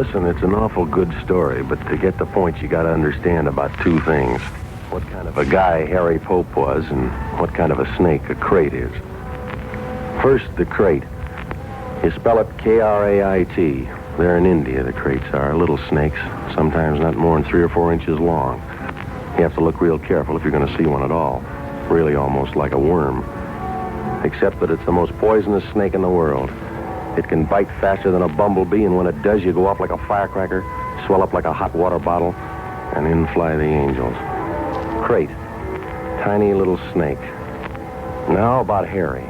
listen, it's an awful good story, but to get the point, you got to understand about two things. What kind of a guy Harry Pope was and what kind of a snake a crate is. First, the crate. You spell it K-R-A-I-T. They're in India, the crates are. Little snakes, sometimes not more than 3 or 4 inches long. You have to look real careful if you're going to see one at all. Really almost like a worm. Except that it's the most poisonous snake in the world. It can bite faster than a bumblebee, and when it does, you go up like a firecracker, swell up like a hot water bottle, and in fly the angels. Crate. Tiny little snake. Now about Harry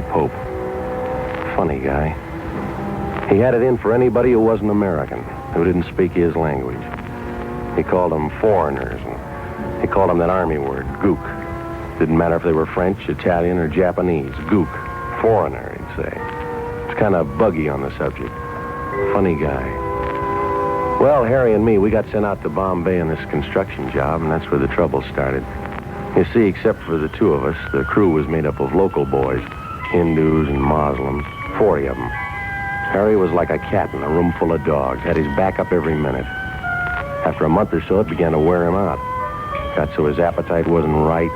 Pope. Funny guy. He had it in for anybody who wasn't American, who didn't speak his language. He called them foreigners, and he called them that army word, gook. Didn't matter if they were French, Italian, or Japanese. Gook. Foreigner, he'd say. It's kind of buggy on the subject. Funny guy. Well, Harry and me, we got sent out to Bombay on this construction job, and that's where the trouble started. You see, except for the two of us, the crew was made up of local boys, Hindus and Muslims, 40 of them. Harry was like a cat in a room full of dogs, had his back up every minute. After a month or so, it began to wear him out. Got so his appetite wasn't right.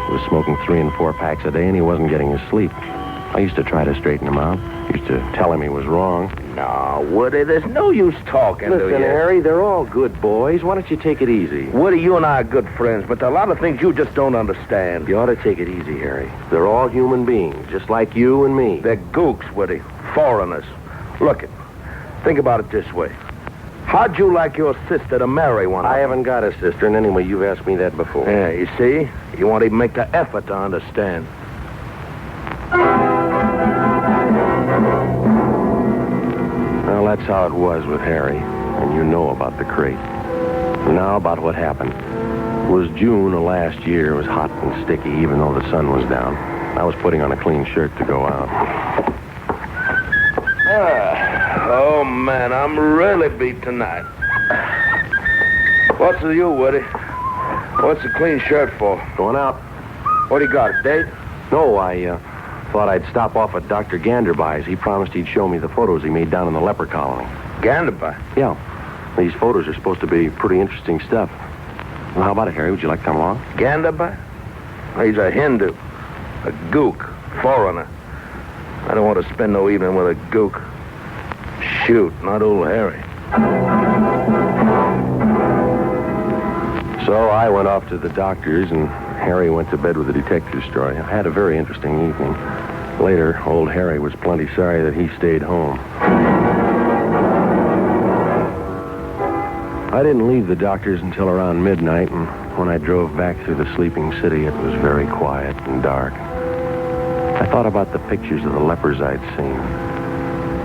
He was smoking 3 and 4 packs a day, and he wasn't getting his sleep. I used to try to straighten him out. Used to tell him he was wrong. No, Woody, there's no use talking to you. Listen, Harry, they're all good boys. Why don't you take it easy? Woody, you and I are good friends, but there are a lot of things you just don't understand. You ought to take it easy, Harry. They're all human beings, just like you and me. They're gooks, Woody. Foreigners. Look, think about it this way. How'd you like your sister to marry one of them? I haven't got a sister, and anyway, you've asked me that before. Yeah, you see? You won't even make the effort to understand. Well, that's how it was with Harry, and you know about the crate. Now about what happened. It was June of last year. It was hot and sticky, even though the sun was down. I was putting on a clean shirt to go out. Oh, man, I'm really beat tonight. What's with you, Woody? What's the clean shirt for? Going out. What do you got, a date? No, I thought I'd stop off at Dr. Ganderby's. He promised he'd show me the photos he made down in the leper colony. Ganderby? Yeah. These photos are supposed to be pretty interesting stuff. Well, how about it, Harry? Would you like to come along? Ganderby? He's a Hindu. A gook. Foreigner. I don't want to spend no evening with a gook. Shoot, not old Harry. So I went off to the doctor's, and Harry went to bed with a detective story. I had a very interesting evening. Later, old Harry was plenty sorry that he stayed home. I didn't leave the doctor's until around midnight, and when I drove back through the sleeping city, it was very quiet and dark. I thought about the pictures of the lepers I'd seen.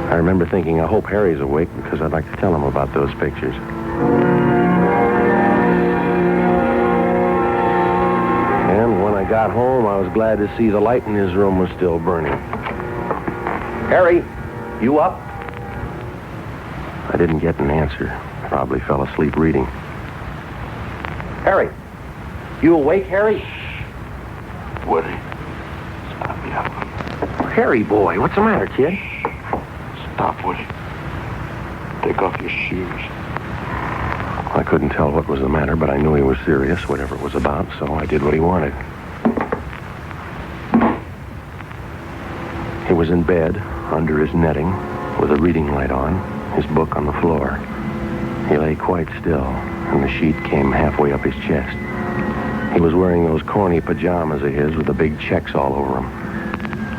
I remember thinking, I hope Harry's awake because I'd like to tell him about those pictures. And when I got home, I was glad to see the light in his room was still burning. Harry, you up? I didn't get an answer. Probably fell asleep reading. Harry, you awake, Harry? Woody, stop yelling. Harry, boy, what's the matter, kid? Stop, Woody. Take off your shoes. I couldn't tell what was the matter, but I knew he was serious, whatever it was about, so I did what he wanted. He was in bed, under his netting, with a reading light on, his book on the floor. He lay quite still, and the sheet came halfway up his chest. He was wearing those corny pajamas of his with the big checks all over them.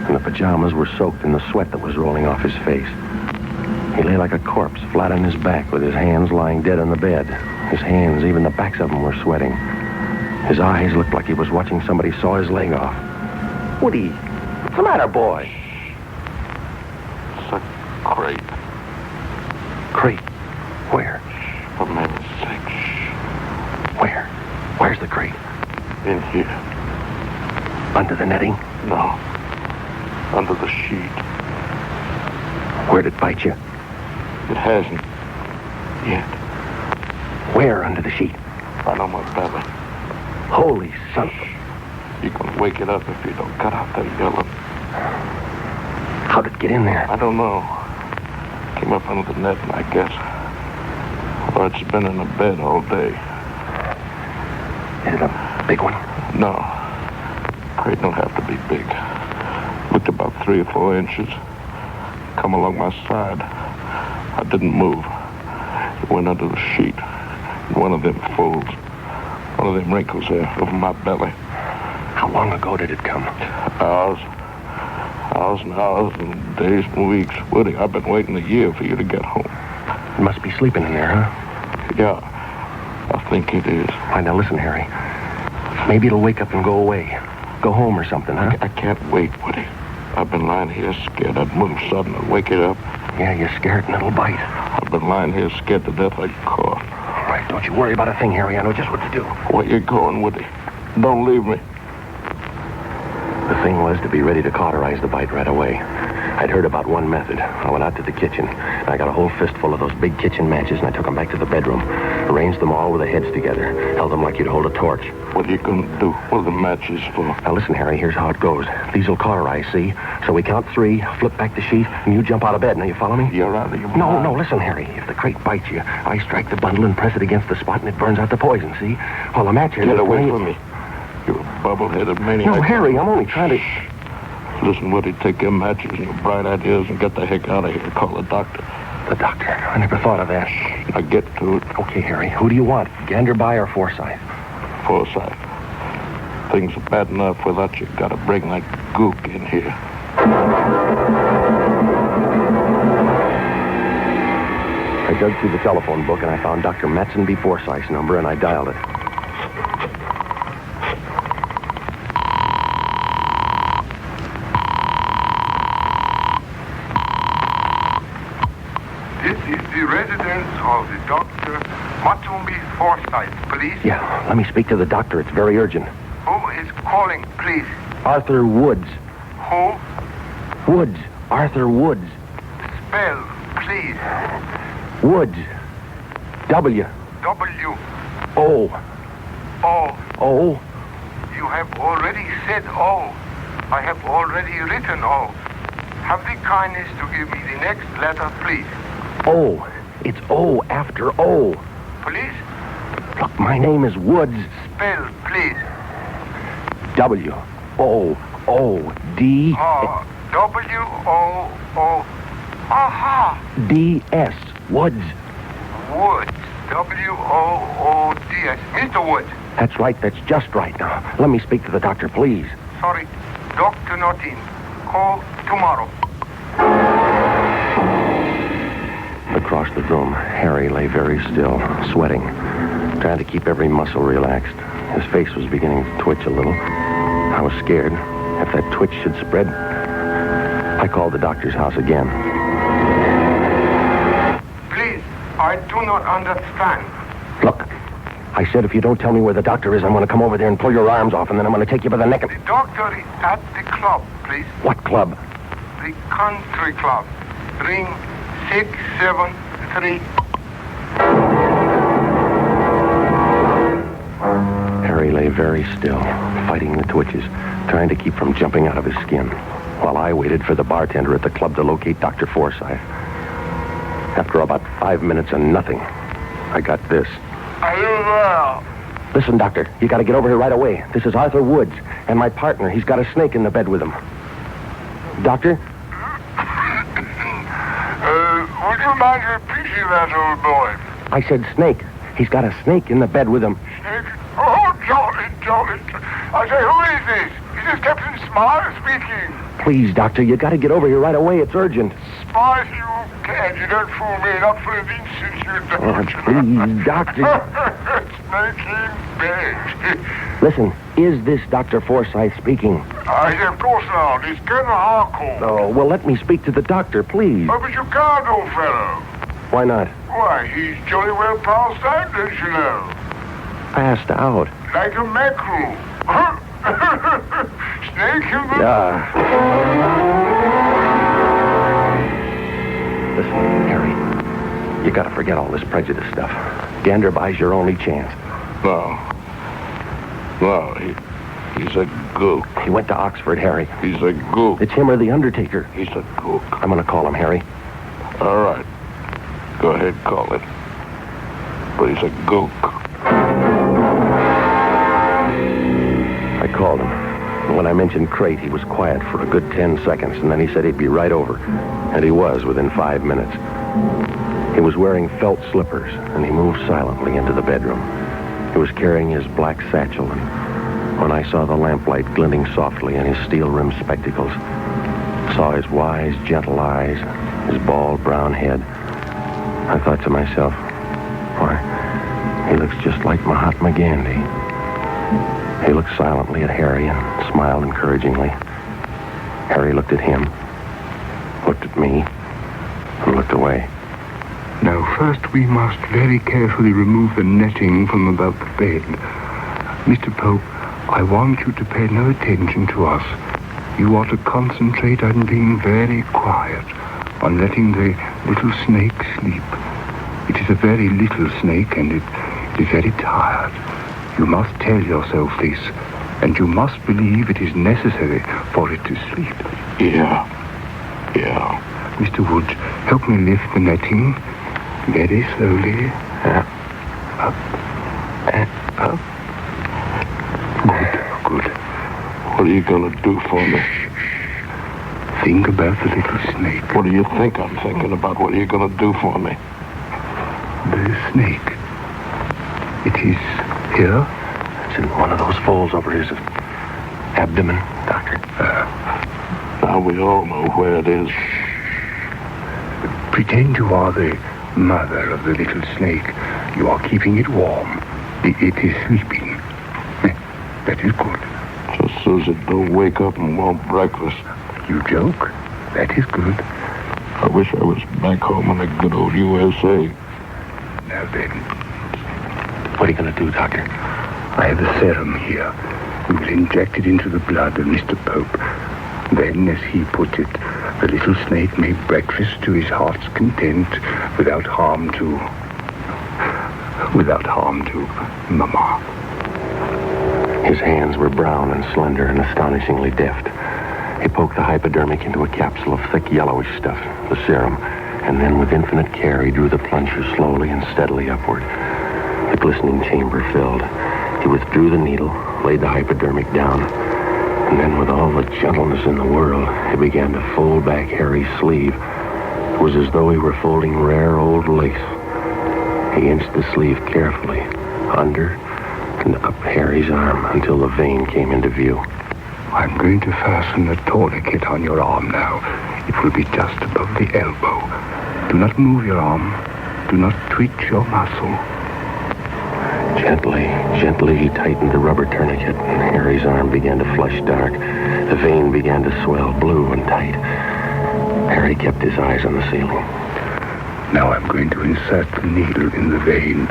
And the pajamas were soaked in the sweat that was rolling off his face. He lay like a corpse, flat on his back, with his hands lying dead on the bed. His hands, even the backs of them, were sweating. His eyes looked like he was watching somebody saw his leg off. Woody, what's the matter, boy? It's a crate. Crate? Where? A man is sick. Where? Where's the crate? In here. Under the netting? No. Under the sheet. Where'd it bite you? It hasn't. Yet. Where under the sheet? Right on my belly. Holy son. You can wake it up if you don't cut out that yelling. How'd it get in there? I don't know. Came up under the net, and I guess Well, it's been in the bed all day. Is it a big one? No. Crate don't have to be big. Looked about 3 or 4 inches. Come along my side. I didn't move. It went under the sheet. One of them folds. One of them wrinkles there over my belly. How long ago did it come? Hours and hours and days and weeks. Woody, I've been waiting a year for you to get home. You must be sleeping in there, huh? Yeah, I think it is. All right, now listen, Harry. Maybe it'll wake up and go away. Go home or something, huh? I can't wait, Woody. I've been lying here scared I'd move sudden and wake it up. Yeah, you're scared and it'll bite. I've been lying here scared to death I'd cough. All right, don't you worry about a thing, Harry. I know just what to do. Where you going, Woody? Don't leave me. The thing was to be ready to cauterize the bite right away. I'd heard about one method. I went out to the kitchen, and I got a whole fistful of those big kitchen matches, and I took them back to the bedroom, arranged them all with the heads together, held them like you'd hold a torch. What are you going to do? What are the matches for? Now listen, Harry, here's how it goes. These will cauterize, see? So we count 3, flip back the sheet, and you jump out of bed. Now you follow me? You're out of your mind. No, listen, Harry. If the crate bites you, I strike the bundle and press it against the spot, and it burns out the poison, see? Well, the matches... Get away from me. You're a bubble-headed maniac. No, Harry, I'm only trying to... Listen, Woody, take your matches and your bright ideas and get the heck out of here. Call the doctor. The doctor? I never thought of that. Now get to it. Okay, Harry. Who do you want? Ganderby or Forsyth? Forsyth. Things are bad enough without you. Gotta bring that gook in here. I dug through the telephone book and I found Dr. Matson B. Forsyth's number and I dialed it. This is the residence of the Dr. Matumbi Forsyth, please. Yeah, let me speak to the doctor. It's very urgent. Who is calling, please? Arthur Woods. Who? Woods. Arthur Woods. Spell, please. Woods. W. W. O. O. O. You have already said O. I have already written O. Have the kindness to give me the next letter, please. O. It's O after O. Please? Look, my name is Woods. Spell, please. W. O. O. D. W-O-O. Aha! D. S. Woods. Woods. W-O-O-D-S. Mr. Woods. That's right. That's just right. Now, let me speak to the doctor, please. Sorry. Doctor not in. Call tomorrow. Across the room, Harry lay very still, sweating, trying to keep every muscle relaxed. His face was beginning to twitch a little. I was scared. If that twitch should spread, I called the doctor's house again. Please, I do not understand. Look, I said if you don't tell me where the doctor is, I'm going to come over there and pull your arms off, and then I'm going to take you by the neck and... The doctor is at the club, please. What club? The country club. Ring 673. Harry lay very still, fighting the twitches, trying to keep from jumping out of his skin, while I waited for the bartender at the club to locate Dr. Forsyth. After about 5 minutes and nothing, I got this. Are you there? Listen, Doctor, you got to get over here right away. This is Arthur Woods, and my partner. He's got a snake in the bed with him. Doctor? Would you mind repeating that, old boy? I said snake. He's got a snake in the bed with him. Snake? Oh, Jolly. I say, who is this? Is this Captain Smile speaking? Please, Doctor, you got to get over here right away. It's urgent. Smile, you can. You don't fool me. Not for an instant, you don't. Please, Doctor. Smoking bed. Listen, is this Dr. Forsyth speaking? Of course not. It's Colonel Harcourt. Oh, well, let me speak to the doctor, please. Oh, but you can't, old fellow. Why not? Why, he's jolly well passed out, don't you know? Passed out. Like a mackerel. Snake in the... Listen, Harry, you got to forget all this prejudice stuff. Ganderby's your only chance. No, he's a gook. He went to Oxford, Harry. He's a gook. It's him or the Undertaker. He's a gook. I'm going to call him, Harry. All right. Go ahead, call it. but he's a gook. I called him. And when I mentioned crate, he was quiet for a good 10 seconds, and then he said he'd be right over. And he was within 5 minutes. He was wearing felt slippers, and he moved silently into the bedroom. He was carrying his black satchel, and when I saw the lamplight glinting softly in his steel-rimmed spectacles, saw his wise, gentle eyes, his bald brown head, I thought to myself, why, he looks just like Mahatma Gandhi. He looked silently at Harry and smiled encouragingly. Harry looked at him, looked at me, and looked away. Now, first we must very carefully remove the netting from about the bed. Mr. Pope, I want you to pay no attention to us. You are to concentrate on being very quiet, on letting the little snake sleep. It is a very little snake, and it is very tired. You must tell yourself this, and you must believe it is necessary for it to sleep. Yeah. Mr. Woods, help me lift the netting very slowly. Up and up. Good. What are you going to do for me? Think about the little snake. What do you think I'm thinking about? What are you going to do for me? The snake. It is here. It's in one of those folds over his abdomen, Doctor. Now we all know where it is. Pretend you are the mother of the little snake. You are keeping it warm. It is sleeping. That is good. Just so as it don't wake up and want breakfast. You joke. That is good. I wish I was back home in the good old USA. Now then, What are you going to do, Doctor? I have a serum here. We will inject it into the blood of Mr. Pope. Then, as he put it, the little snake may breakfast to his heart's content without harm to Mama. His hands were brown and slender and astonishingly deft. He poked the hypodermic into a capsule of thick yellowish stuff, the serum, and then with infinite care he drew the plunger slowly and steadily upward. The glistening chamber filled. He withdrew the needle, laid the hypodermic down, and then with all the gentleness in the world, he began to fold back Harry's sleeve. It was as though he were folding rare old lace. He inched the sleeve carefully, under and up Harry's arm until the vein came into view. I'm going to fasten a tourniquet on your arm now. It will be just above the elbow. Do not move your arm. Do not twitch your muscle. Gently he tightened the rubber tourniquet, and Harry's arm began to flush dark. The vein began to swell blue and tight. Harry kept his eyes on the ceiling. Now I'm going to insert the needle in the vein.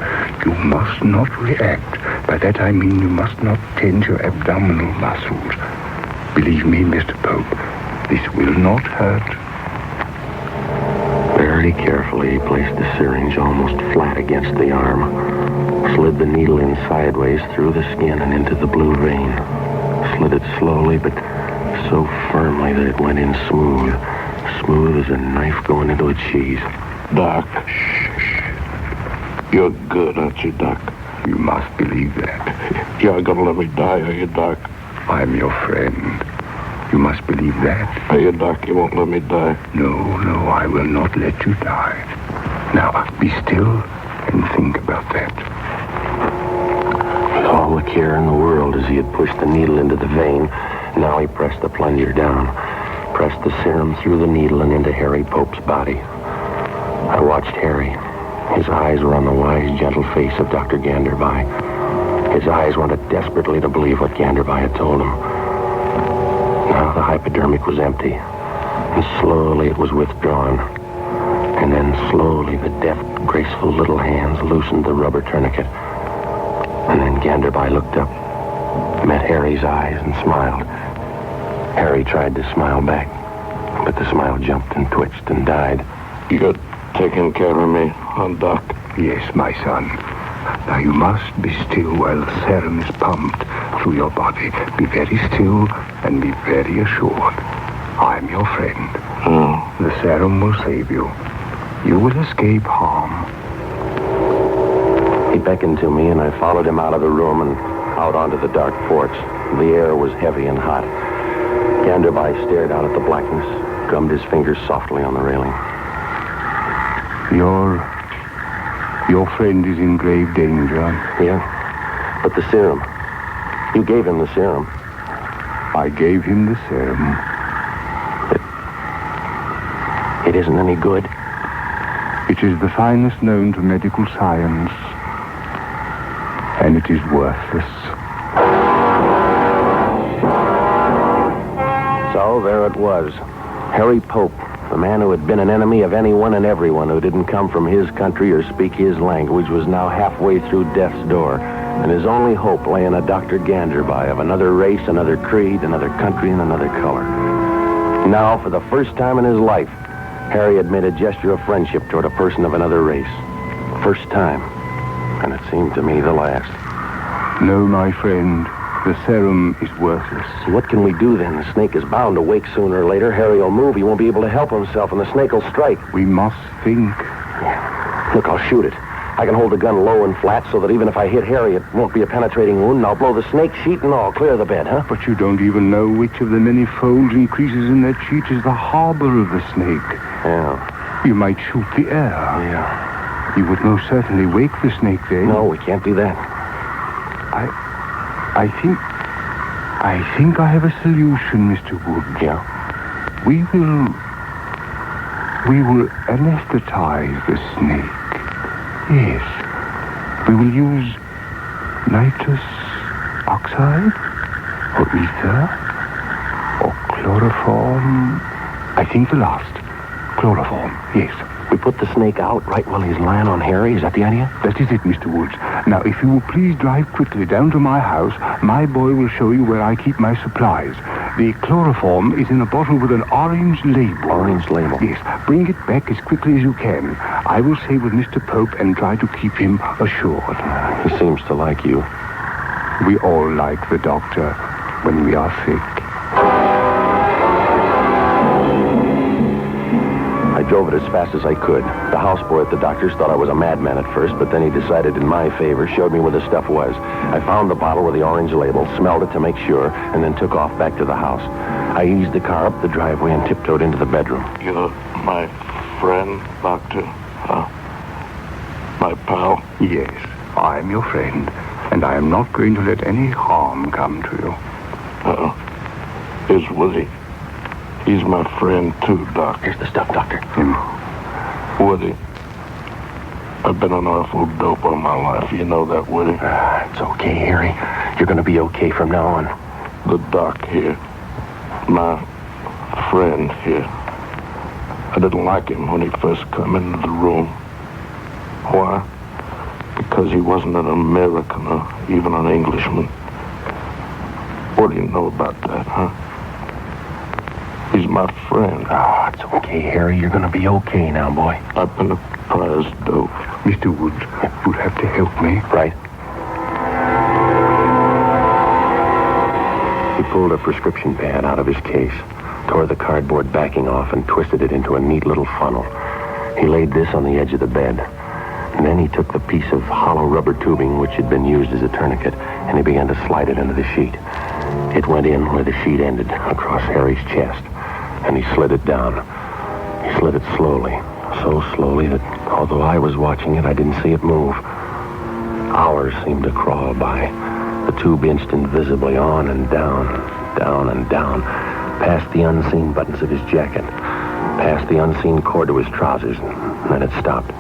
You must not react. By that I mean you must not tense your abdominal muscles. Believe me, Mr. Pope, this will not hurt. Very carefully he placed the syringe almost flat against the arm, slid the needle in sideways through the skin and into the blue vein, slid it slowly but so firmly that it went in smooth as a knife going into a cheese. Doc. You're good, aren't you, Doc? You must believe that. You aren't gonna let me die, are you, Doc? I'm your friend. You must believe that. Are you, Doc? You won't let me die. No, I will not let you die. Now, be still and think about that. With all the care in the world as he had pushed the needle into the vein, now he pressed the plunger down, pressed the serum through the needle and into Harry Pope's body. I watched Harry. His eyes were on the wise, gentle face of Dr. Ganderby. His eyes wanted desperately to believe what Ganderby had told him. Now the hypodermic was empty, and slowly it was withdrawn. And then slowly the deft, graceful little hands loosened the rubber tourniquet. And then Ganderby looked up, met Harry's eyes, and smiled. Harry tried to smile back, but the smile jumped and twitched and died. You're taking care of me, huh, Doc? Yes, my son. Now you must be still while the serum is pumped through your body. Be very still and be very assured. I'm your friend. Oh. The serum will save you. You will escape harm. He beckoned to me, and I followed him out of the room and out onto the dark porch. The air was heavy and hot. Ganderby stared out at the blackness, drummed his fingers softly on the railing. Your friend is in grave danger. Yeah? But the serum. You gave him the serum. I gave him the serum. It isn't any good. It is the finest known to medical science. And it is worthless. So there it was. Harry Pope, the man who had been an enemy of anyone and everyone who didn't come from his country or speak his language, was now halfway through death's door. And his only hope lay in a Dr. Ganderby of another race, another creed, another country, and another color. Now, for the first time in his life, Harry had made a gesture of friendship toward a person of another race. First time. And it seemed to me the last. No, my friend. The serum is worthless. So what can we do then? The snake is bound to wake sooner or later. Harry will move. He won't be able to help himself, and the snake will strike. We must think. Look, I'll shoot it. I can hold the gun low and flat so that even if I hit Harry, it won't be a penetrating wound, and I'll blow the snake sheet and all clear the bed, huh? But you don't even know which of the many folds and creases in that sheet is the harbor of the snake. Yeah. You might shoot the air. Yeah. You would most certainly wake the snake then. No, we can't do that. I think I have a solution, Mr. Wood. Yeah? We will anesthetize the snake. Yes. We will use nitrous oxide, or ether, or chloroform. I think the last. Chloroform, yes. We put the snake out right while he's lying on Harry? Is that the idea? That is it, Mr. Woods. Now, if you will please drive quickly down to my house, my boy will show you where I keep my supplies. The chloroform is in a bottle with an orange label. Orange label? Yes. Bring it back as quickly as you can. I will stay with Mr. Pope and try to keep him assured. He seems to like you. We all like the doctor when we are sick. I drove it as fast as I could. The houseboy at the doctor's thought I was a madman at first, but then he decided in my favor, showed me where the stuff was. I found the bottle with the orange label, smelled it to make sure, and then took off back to the house. I eased the car up the driveway and tiptoed into the bedroom. You're my friend, Doctor? My pal? Yes, I am your friend, and I am not going to let any harm come to you. Is Woody? He's my friend, too, Doc. Here's the stuff, Doctor. Woody, I've been on awful dope all my life. You know that, Woody? It's okay, Harry. You're going to be okay from now on. The doc here, my friend here, I didn't like him when he first came into the room. Why? Because he wasn't an American or even an Englishman. What do you know about that, huh? He's my friend. It's okay, Harry. You're going to be okay now, boy. I've been a prize dope. Mr. Wood, you'll have to help me. Right. He pulled a prescription pad out of his case, tore the cardboard backing off, and twisted it into a neat little funnel. He laid this on the edge of the bed. And then he took the piece of hollow rubber tubing which had been used as a tourniquet, and he began to slide it into the sheet. It went in where the sheet ended, across Harry's chest, and he slid it down. He slid it slowly, so slowly that although I was watching it, I didn't see it move. Hours seemed to crawl by. The tube inched invisibly on and down, down and down, past the unseen buttons of his jacket, past the unseen cord to his trousers, and then it stopped.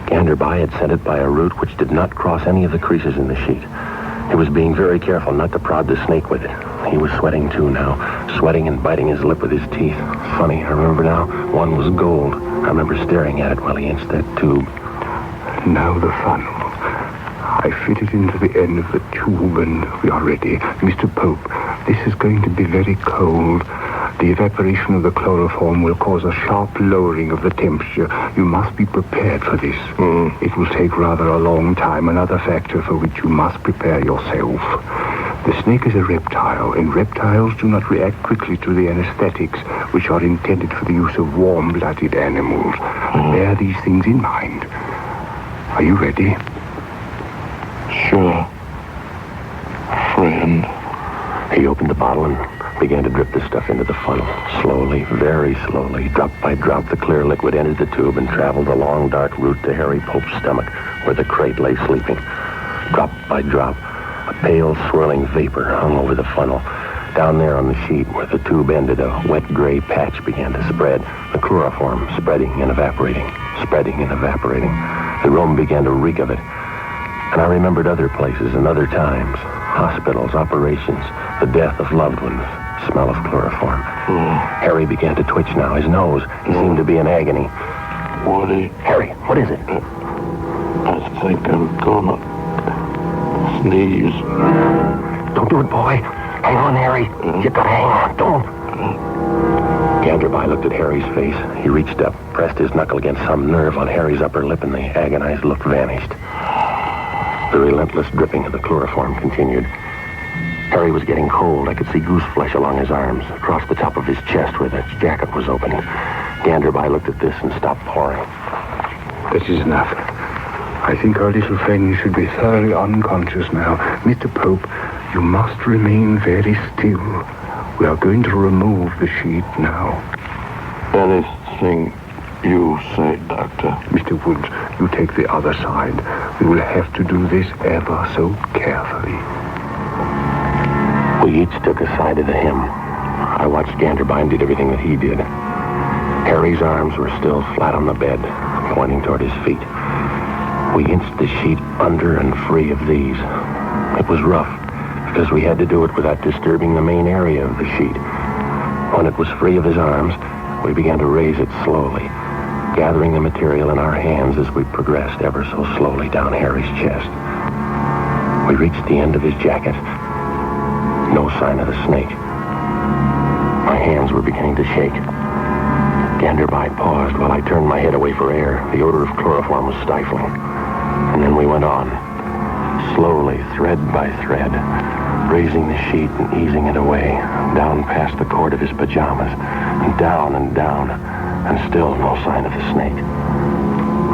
Ganderby had sent it by a route which did not cross any of the creases in the sheet. He was being very careful not to prod the snake with it. He was sweating too now, sweating and biting his lip with his teeth. Funny, I remember now, one was gold. I remember staring at it while he inched that tube. Now the funnel. I fit it into the end of the tube and we are ready. Mr. Pope, this is going to be very cold. The evaporation of the chloroform will cause a sharp lowering of the temperature. You must be prepared for this. It will take rather a long time, another factor for which you must prepare yourself. The snake is a reptile, and reptiles do not react quickly to the anesthetics, which are intended for the use of warm-blooded animals. Bear these things in mind. Are you ready? He opened the bottle and began to drip the stuff into the funnel. Slowly, very slowly, drop by drop, the clear liquid entered the tube and traveled a long, dark route to Harry Pope's stomach, where the crate lay sleeping. Drop by drop, a pale, swirling vapor hung over the funnel. Down there on the sheet where the tube ended, a wet gray patch began to spread, the chloroform spreading and evaporating, spreading and evaporating. The room began to reek of it. And I remembered other places and other times, hospitals, operations, the death of loved ones, smell of chloroform. Harry began to twitch now, his nose. He seemed to be in agony. Woody. Harry, what is it? I think I'm gonna sneeze. Don't do it, boy. Hang on, Harry. You gotta hang on. Don't. Ganderby looked at Harry's face. He reached up, pressed his knuckle against some nerve on Harry's upper lip, and the agonized look vanished. The relentless dripping of the chloroform continued. Harry was getting cold. I could see goose flesh along his arms, across the top of his chest where the jacket was open. Ganderby looked at this and stopped pouring. That is enough. I think our little friend should be thoroughly unconscious now. Mr. Pope, you must remain very still. We are going to remove the sheet now. Anything you say, Doctor. Mr. Woods, you take the other side. We will have to do this ever so carefully. We each took a side of the hymn. I watched Ganderby and did everything that he did. Harry's arms were still flat on the bed, pointing toward his feet. We inched the sheet under and free of these. It was rough, because we had to do it without disturbing the main area of the sheet. When it was free of his arms, we began to raise it slowly, gathering the material in our hands as we progressed ever so slowly down Harry's chest. We reached the end of his jacket. No sign of the snake. My hands were beginning to shake. Ganderby paused while I turned my head away for air. The odor of chloroform was stifling. And then we went on, slowly, thread by thread, raising the sheet and easing it away, down past the cord of his pajamas, and down, and still no sign of the snake.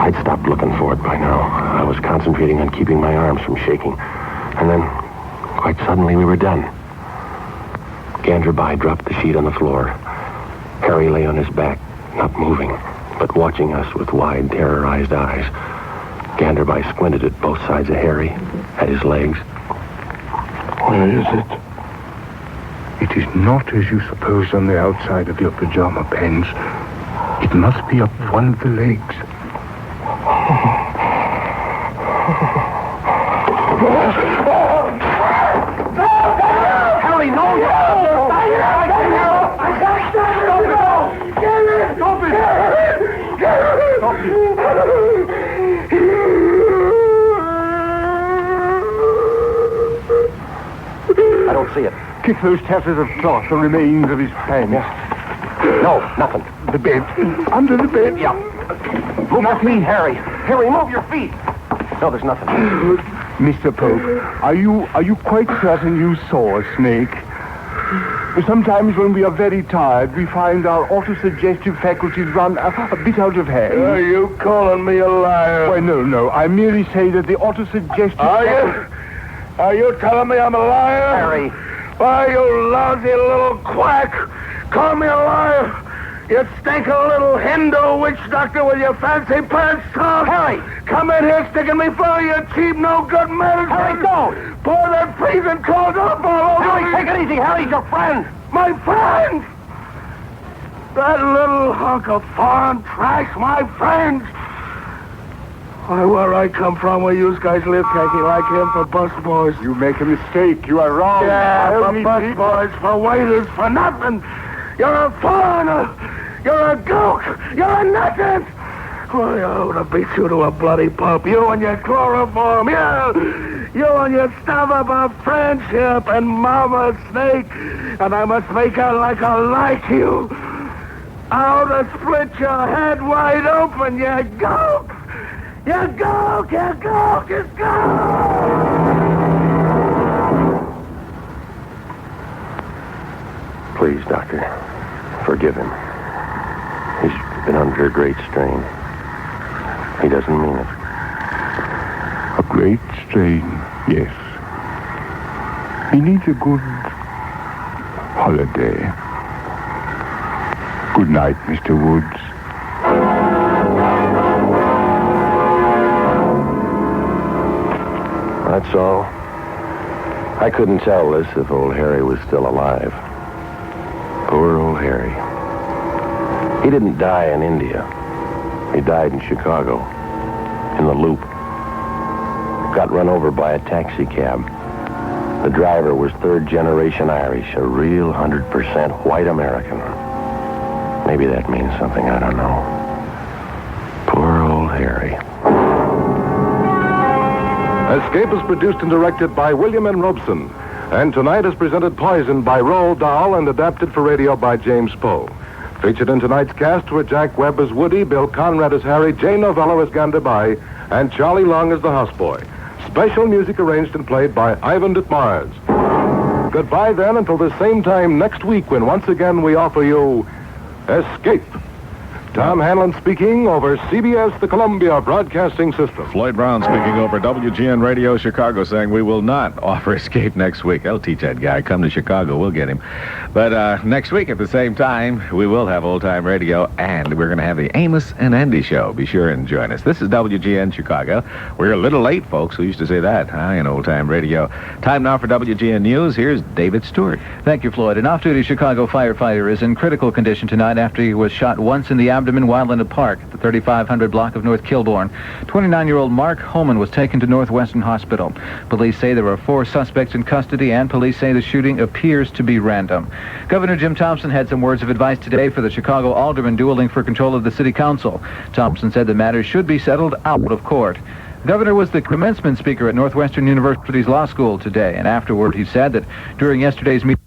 I'd stopped looking for it by now. I was concentrating on keeping my arms from shaking. And then, quite suddenly, we were done. Ganderby dropped the sheet on the floor. Harry lay on his back, not moving, but watching us with wide, terrorized eyes. Ganderby squinted at both sides of Harry, at his legs. Where is it? It is not as you supposed on the outside of your pajama pants. It must be up one of the legs. Harry, no! I don't see it. Kick those tatters of cloth, the remains of his pants. No, nothing. The bed. Under the bed. Yeah. Move your feet, Harry. Harry, move your feet. No, there's nothing. Mr. Pope, are you quite certain you saw a snake? Sometimes when we are very tired, we find our autosuggestive faculties run a bit out of hand. Are you calling me a liar? Why, no. I merely say that the autosuggestive... Are you telling me I'm a liar? Harry. Why, you lousy little quack. Call me a liar. You stink a little Hindu witch doctor with your fancy pants talk. Harry! Come in here sticking me full of your cheap, no-good medicine. Harry, don't! Pour that freezing cold up all over Harry, me. take it easy. Harry's your friend. My friend! That little hunk of foreign trash, my friend! Why, where I come from, where you guys live, taking like him for busboys. You make a mistake. You are wrong. Yeah, for Only busboys, for waiters, for nothing. You're a foreigner. You're a gook. You're a nothing. Why, I ought to beat you to a bloody pulp. You and your chloroform. You and your stuff about friendship and Mama Snake. And I must make out like I like you. I ought to split your head wide open, you gook. You gook, you gook, you gook. Please, Doctor, forgive him. He's been under a great strain. He doesn't mean it. A great strain, yes. He needs a good holiday. Good night, Mr. Woods. That's all. I couldn't tell this if old Harry was still alive. Poor old Harry. He didn't die in India. He died in Chicago, in the Loop. Got run over by a taxi cab. The driver was third-generation Irish, a real 100% white American. Maybe that means something, I don't know. Poor old Harry. Escape is produced and directed by William N. Robeson. And tonight is presented Poison by Roald Dahl and adapted for radio by James Poe. Featured in tonight's cast were Jack Webb as Woody, Bill Conrad as Harry, Jane Novello as Gandabai, and Charlie Long as the houseboy. Special music arranged and played by Ivan Ditmars. Goodbye then until the same time next week when once again we offer you Escape. Tom Hanlon speaking over CBS, the Columbia Broadcasting System. Floyd Brown speaking over WGN Radio Chicago, saying we will not offer Escape next week. I'll teach that guy. Come to Chicago. We'll get him. But next week at the same time, we will have Old Time Radio, and we're going to have the Amos and Andy Show. Be sure and join us. This is WGN Chicago. We're a little late, folks. We used to say that, in Old Time Radio. Time now for WGN News. Here's David Stewart. Thank you, Floyd. An off-duty Chicago firefighter is in critical condition tonight after he was shot once in the abdomen while in a park at the 3500 block of North Kilbourne. 29-year-old Mark Homan was taken to Northwestern Hospital. Police say there are 4 suspects in custody, and police say the shooting appears to be random. Governor Jim Thompson had some words of advice today for the Chicago aldermen dueling for control of the city council. Thompson said the matter should be settled out of court. The governor was the commencement speaker at Northwestern University's law school today, and afterward he said that during yesterday's meeting